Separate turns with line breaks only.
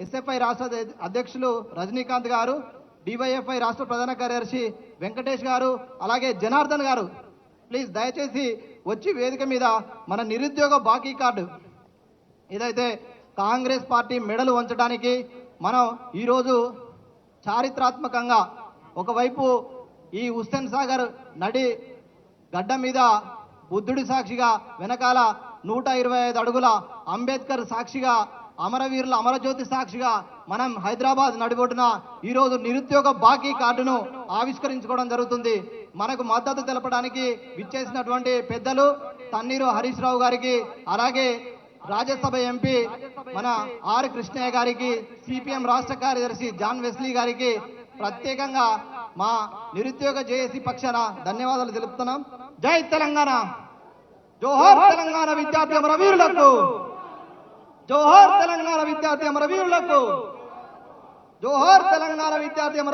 SFI రాష్ట్ర అధ్యక్షులు రజనీకాంత్ గారు, డివైఎఫ్ఐ రాష్ట్ర ప్రధాన కార్యదర్శి వెంకటేష్ గారు, అలాగే జనార్దన్ గారు ప్లీజ్ దయచేసి వచ్చి వేదిక మీద మన నిరుద్యోగ బాకీ కార్డు ఏదైతే కాంగ్రెస్ పార్టీ మెడలు వంచడానికి మనం ఈరోజు చారిత్రాత్మకంగా ఒకవైపు ఈ హుస్సేన్ సాగర్ నడి గడ్డ మీద బుద్ధుడి సాక్షిగా, వెనకాల 125 అడుగుల అంబేద్కర్ సాక్షిగా, అమరవీరుల అమరజ్యోతి సాక్షిగా మనం హైదరాబాద్ నడిబొడ్డున ఈరోజు నిరుద్యోగ బాకీ కార్డును ఆవిష్కరించుకోవడం జరుగుతుంది. మనకు మద్దతు తెలపడానికి విచ్చేసినటువంటి పెద్దలు తన్నీరు హరీష్ రావు గారికి, అలాగే రాజ్యసభ ఎంపీ మన ఆర్ కృష్ణయ్య గారికి, సిపిఎం రాష్ట్ర కార్యదర్శి జాన్ వెస్లీ గారికి ప్రత్యేకంగా మా నిరుద్యోగ జేఏసీ పక్షాన ధన్యవాదాలు తెలుపుతున్నాం. జై తెలంగాణ, జోహార్ తెలంగాణ విద్యార్థి అమరవీరులకు, జోహార్ తెలంగాణ విద్యార్థి అమరవీరులకు, జోహార్ తెలంగాణ విద్యార్థి అమర